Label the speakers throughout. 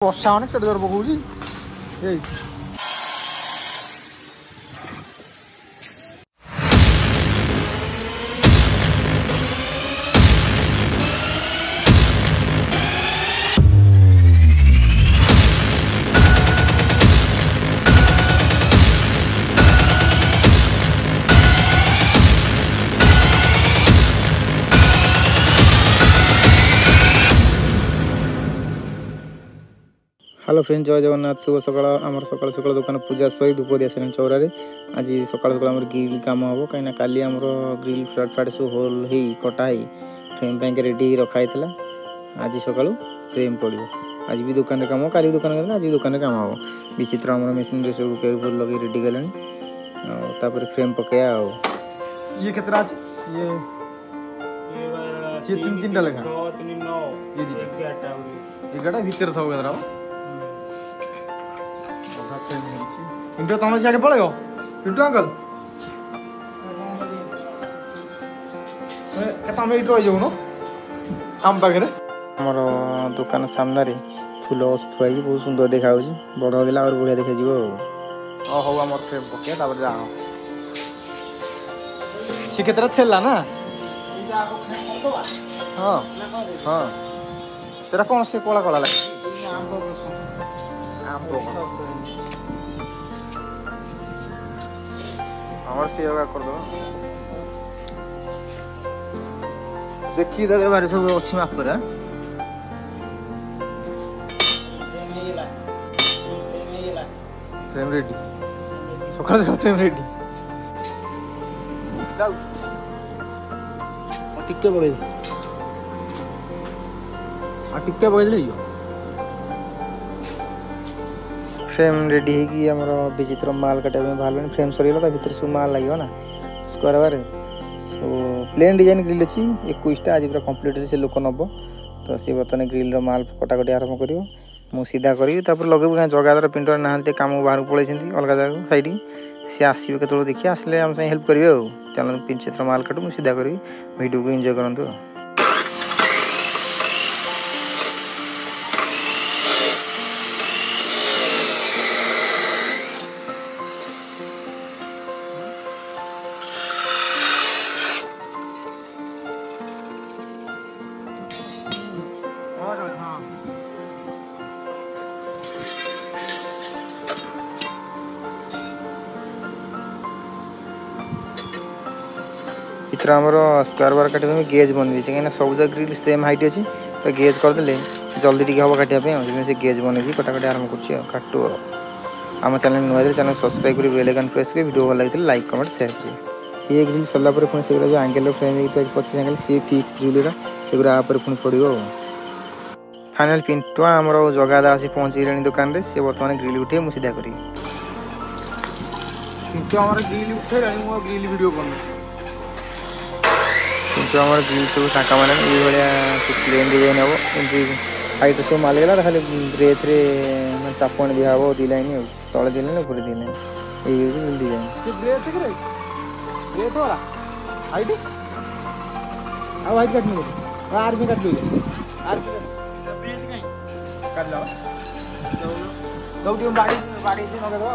Speaker 1: ବର୍ଷା ମାନେ କେତେ ଜୋର ପକଉଛି ଏଇ हेलो फ्रेंड जय जगन्नाथ शुभ सकाल आम सकाल सकाल दुकान पूजा सही धूप दिया सारे चौरारे आज सकाल सकाल आम ग्रिल काम हम कहीं काली आम ग्रिल फ्लाट फ्लाट सब होल हो कटा फ्रेम बैंक रेडी रखाई आज सका फ्रेम पड़ो आज भी दुकान काम काली दुकान कर आज दुकान काम हम विचित्र आम मेसीन सब केबल लगे रेडी कले फ्रेम पकया ये केतरा ये तीन तीन टा लेखा 11टा भीतर थब केतरा पिंटू तुम जाके पड़ेगा पिंटू अंकल तुम ये रही जाऊन आम पाखे आमर दुकान सामने फुल थुआई बहुत सुंदर देखा बड़ होगा और बढ़िया देखा हौ आम पके जा सी के ना हाँ हाँ से कौन से कला कला लगे हमार से योगा कर दो देखी दे बारे सब अच्छी माप पर फ्रेम रेडी सकाल सकाल फ्रेम रेडी जाऊ टिके पकड़ टिके पकड़ फ्रेम रेडी होगी आमर विचित्र माल काटा बाहर फ्रेम सरीगला भर सब माल लगे ना स्क्वायर बारे सो प्लेन डिजाइन ग्रिल अच्छी 21टा आज पूरा कंप्लीट से लोक नब तो सी बर्तमान ग्रिल माल कटाकटी आरंभ कर मु सीधा करी लगे कहीं जगादार पिंटर ना कम बाहर पलि अलग जगह सैड सी आसवे के देखिए आसले आम हेल्प करेंगे चलो विचित्र माल काटू मुझे सीधा करी वीडियो को एंजॉय करूँ इतना आमर स्क्वायर बार काटा गेज बन जाइए कहीं सब जगह ग्रिल सेम हाइट अच्छी तो गेज करदे जल्दी टी हम काटापी से गेज बन कटाकटी आरंभ कटू आम चैनल नुआ चैनल सब्सक्राइब कर बेल आइकन प्रेस कर वीडियो भल लगे लाइक कमेंट शेयर करें ये ग्रिल सरला पुणी से जो एंगल फ्रेम पचास एंगल सी फिक्स ग्रिल से पुणी पड़ो फाइनाल पिंटू आम जगादा आसी पहुँची गले दुकान में सी बर्तमान ग्रिल उठे मुझे सीधा करी पिंटू आम ग्रिल उठे ग्रिल वीडियो कर किंतु हमारे ग्रिल सब टाँका मारे ये प्लेन डिजाइन हम एमती हाइट सब मालगला खाली ब्रेथ रे चापण दिया हम 2 लाइन तले 2 लाइन ऊपर 2 लाइन ये ग्रिल डिजाइन ब्रेथ वाला हाइट आ हाइट काटनी आर्मी काट लो आर्मी काट लो दौटी बाड़ी बाड़ी दे नगे दो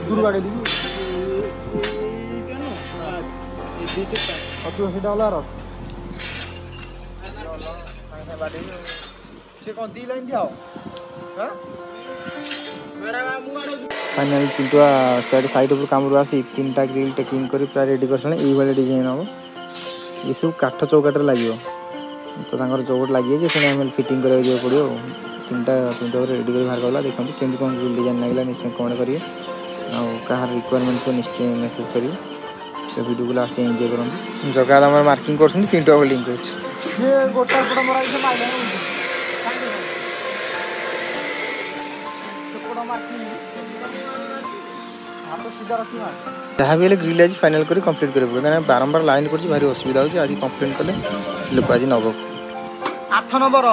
Speaker 1: दूर बाड़ी दी फाइनल पिंटू साइड कम रू आसी 3टा ग्रिल टेकिंग कर पूरा रेडी कर डिजाइन हम ये सब काठ चौकाट लगे तो चौकट लगे पुणी फिटिंग कर पड़ो 3टा पिंटू रेडी कर बाहर करला देखते केमती कौन ग्रिल डिजाइन लगे निश्चय कमेंट करेंगे कहार रिक्वायरमेंट को निश्चय मेसेज करेंगे तो वीडियो को लास्ट एंजॉय करूँ जगह आम मार्किंग कर पिंटू लिंक जहाँ भी ग्रिल आज फाइनल कर कंप्लीट कर बारंबार लाइन कर भारी असुविधा हो आज कंप्लेन कले से लोक आज नब 8 नंबर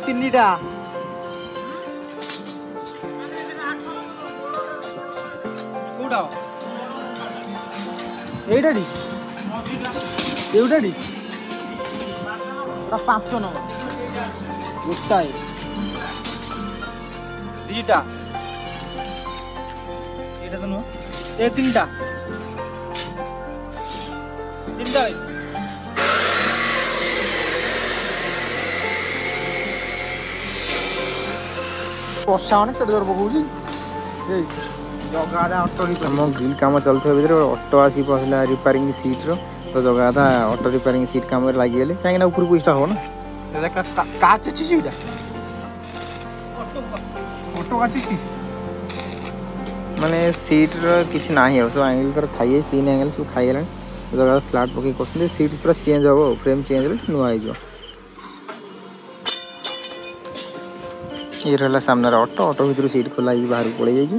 Speaker 1: 3टा এইটাডি 5 ନମ୍ବର ଗୋଟାଏ ଦିଟା ଏଇଟା ତ ନୁହଁ ଏ ତିନିଟା ବର୍ଷା ମାନେ କେତେ ଜୋର ପକଉଛି ଜଗାଟା ଅଟୋ ଆମ ଗ୍ରିଲ୍ କାମ ଚାଲୁଥିବା ଭିତରେ ଗୋଟେ ଅଟୋ ଆସି ପହଞ୍ଚିଲା ରିପାରିଂ ସିଟ୍ର ତ ଜଗାଟା ଅଟୋ ରିପାରିଂ ସିଟ୍ କାମରେ ଲାଗିଗଲେ କାହିଁକିନା ଉପରକୁ ଇଷ୍ଟ ହବ ନା କାଚ ଅଛି ସେଇଟା ଅଟୋ କାଟିଛି ମାନେ ସିଟ୍ର କିଛି ନାହିଁ ଆଉ ସବୁ ଆଙ୍ଗେଲ ତାର ଖାଇଯାଇଛି 3 ଆଙ୍ଗେଲ ସବୁ ଖାଇଗଲାଣି ଜଗା ଫ୍ଲାଟ୍ ପକେଇ କରୁଛନ୍ତି ସିଟ୍ ପୁରା ଚେଞ୍ଜ ହବ ଆଉ ଫ୍ରେମ୍ ଚେଞ୍ଜ ହେଲେ ନୂଆ ହେଇଯିବ ये रहा सामने ऑटो ऑटो भर सीट खोला बाहर पड़े जाइए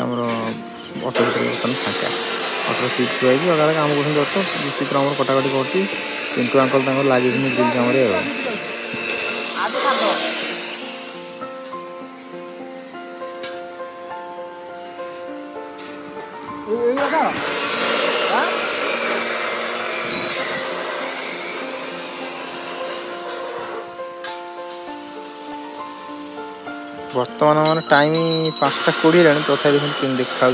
Speaker 1: आमर ऑटो भर बर्तमान फाँका ऑटो सीट थुआई अगर काम कर ऑटो चित्र आम कटाकटी कर पिंटू अंकल लगे ग्रिल काम बर्तमान आम टाइम 5:20 है तथा केम देखा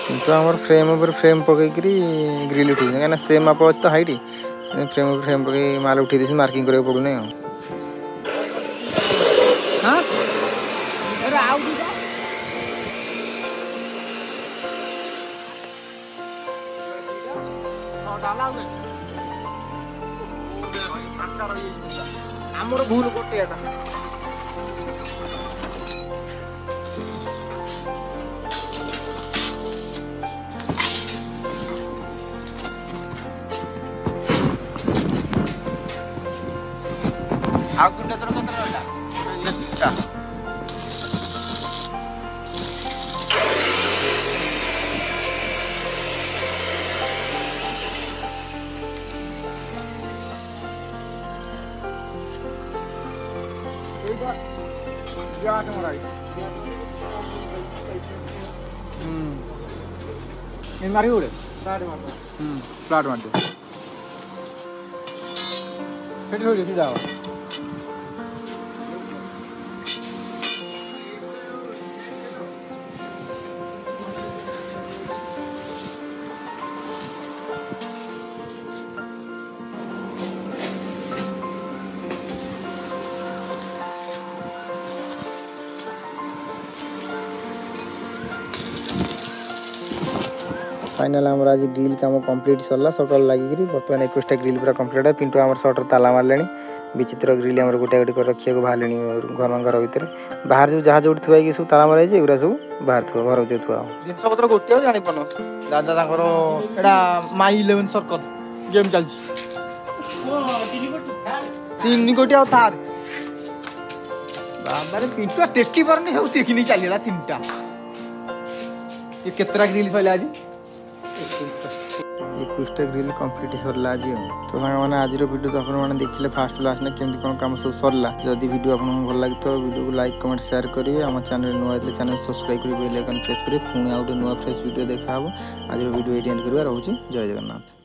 Speaker 1: किंतु आम फ्रेम उपर फ्रेम पकईक ग्रिल उठे कहीं सेम माप अच्छे तो हाइट फ्रेम उपर फ्रेम पकई माल उठे दी मार्किंग करा पड़ूना आमर भूल गोटे आउ दुटा थर कत रहा मारी उड़े फ्लाट मार दे सीधा फाइनल आम आज ग्रिल कम कंप्लीट सरला सकाल लगिक बर्तमान 21टा ग्रिल पूरा कंप्लीट है पिंटू आम सटर ताला मारे विचित्र ग्रिल आम गोटे गोटे रखा बाहर घर घर भर बाहर जो जहाँ जो थुआ सब ताला मारे एगुरा सब बाहर थुआ घर भर थुआ जिन गोटे जानी पान दादा माई 11 सर्कल गेम चलती 3 गोटी थार बाबा पिंटू टेकी पारनी सब टेकिनी चलला 3टा ये केतरा ग्रिल सैला आज 21टा ग्रिल कंप्लीट सरला आज तो मैंने आज वीडियो तो आपने देखिले फास्ट लास्ट ने केमती कौन काम सब सरला जदि वीडियो आपको भल लगे तो वीडियो को लाइक कमेंट शेयर करेंगे आम चैनल नुआ चैनल सब्सक्राइब कर बेल आइकन प्रेस करेंगे पुणी आउ गोटे नुआ फ्रेश वीडियो देखा आज वीडियो एंड करवा रोचे जय जगन्नाथ।